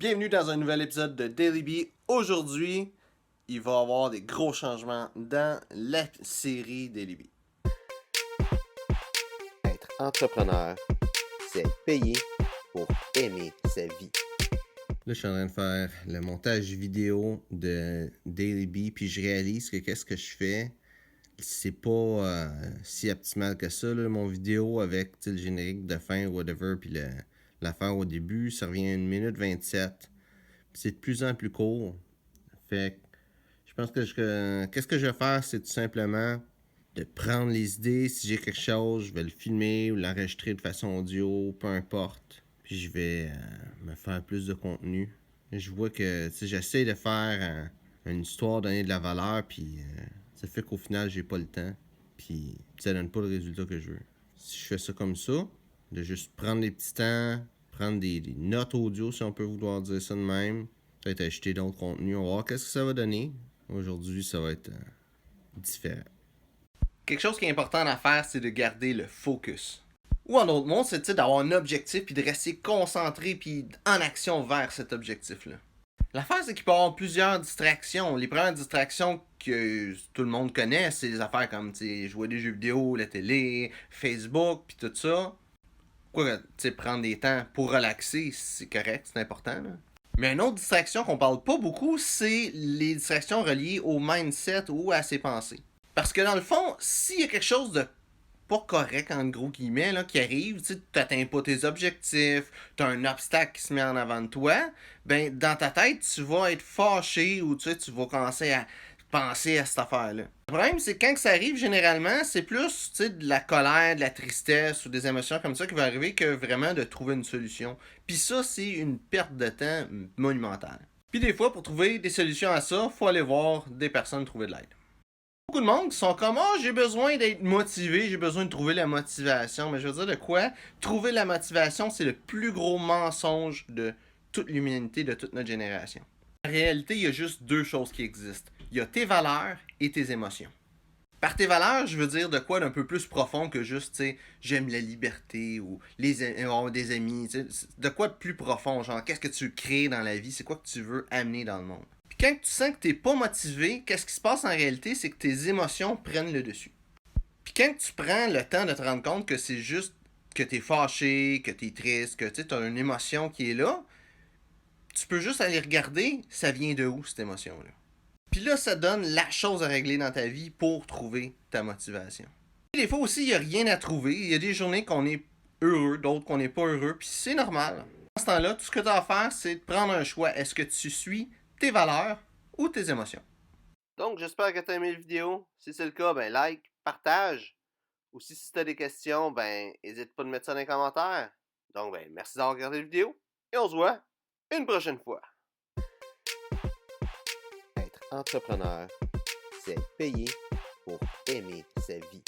Bienvenue dans un nouvel épisode de Daily Bee. Aujourd'hui, il va y avoir des gros changements dans la série Daily Bee. Être entrepreneur, c'est être payé pour aimer sa vie. Là, je suis en train de faire le montage vidéo de Daily Bee, puis je réalise que qu'est-ce que je fais, c'est pas si optimal que ça. Là, mon vidéo avec le générique de fin, whatever, puis l'affaire au début, ça revient à 1 minute 27. C'est de plus en plus court. Fait que je pense que qu'est-ce que je vais faire, c'est tout simplement de prendre les idées. Si j'ai quelque chose, je vais le filmer ou l'enregistrer de façon audio, peu importe. Puis je vais me faire plus de contenu. Je vois que j'essaie de faire une histoire, donner de la valeur, puis ça fait qu'au final, j'ai pas le temps. Puis ça donne pas le résultat que je veux. Si je fais ça comme ça, de juste prendre des petits temps, prendre des notes audio, si on peut vouloir dire ça de même, peut-être acheter d'autres contenus, on va voir qu'est-ce que ça va donner. Aujourd'hui, ça va être différent. Quelque chose qui est important à faire, c'est de garder le focus. Ou en d'autres mots, c'est d'avoir un objectif puis de rester concentré puis en action vers cet objectif-là. L'affaire, c'est qu'il peut y avoir plusieurs distractions. Les premières distractions que tout le monde connaît, c'est des affaires comme jouer des jeux vidéo, la télé, Facebook, puis tout ça. Quoi, prendre des temps pour relaxer, c'est correct, c'est important. Là. Mais une autre distraction qu'on parle pas beaucoup, c'est les distractions reliées au mindset ou à ses pensées. Parce que dans le fond, s'il y a quelque chose de pas correct, en gros guillemets, là, qui arrive, tu n'atteins pas tes objectifs, tu as un obstacle qui se met en avant de toi, ben dans ta tête, tu vas être fâché ou tu vas commencer à penser à cette affaire-là. Le problème, c'est que quand ça arrive, généralement, c'est plus de la colère, de la tristesse ou des émotions comme ça qui vont arriver que vraiment de trouver une solution. Puis ça, c'est une perte de temps monumentale. Puis des fois, pour trouver des solutions à ça, faut aller voir des personnes trouver de l'aide. Beaucoup de monde qui sont comme « Oh, j'ai besoin d'être motivé, j'ai besoin de trouver la motivation. » Mais je veux dire de quoi? Trouver la motivation, c'est le plus gros mensonge de toute l'humanité, de toute notre génération. En réalité, il y a juste deux choses qui existent. Il y a tes valeurs et tes émotions. Par tes valeurs, je veux dire de quoi d'un peu plus profond que juste, j'aime la liberté ou avoir des amis. De quoi de plus profond, genre, qu'est-ce que tu crées dans la vie? C'est quoi que tu veux amener dans le monde? Puis quand tu sens que t'es pas motivé, qu'est-ce qui se passe en réalité? C'est que tes émotions prennent le dessus. Puis quand tu prends le temps de te rendre compte que c'est juste que t'es fâché, que t'es triste, que tu as une émotion qui est là, tu peux juste aller regarder, ça vient de où cette émotion-là. Puis là, ça donne la chose à régler dans ta vie pour trouver ta motivation. Et des fois aussi, il n'y a rien à trouver. Il y a des journées qu'on est heureux, d'autres qu'on n'est pas heureux, puis c'est normal. À ce temps-là, tout ce que tu as à faire, c'est de prendre un choix. Est-ce que tu suis tes valeurs ou tes émotions? Donc, j'espère que tu as aimé la vidéo. Si c'est le cas, ben like, partage. Ou si tu as des questions, ben n'hésite pas de mettre ça dans les commentaires. Donc, ben merci d'avoir regardé la vidéo. Et on se voit une prochaine fois. Être entrepreneur, c'est être payé pour aimer sa vie.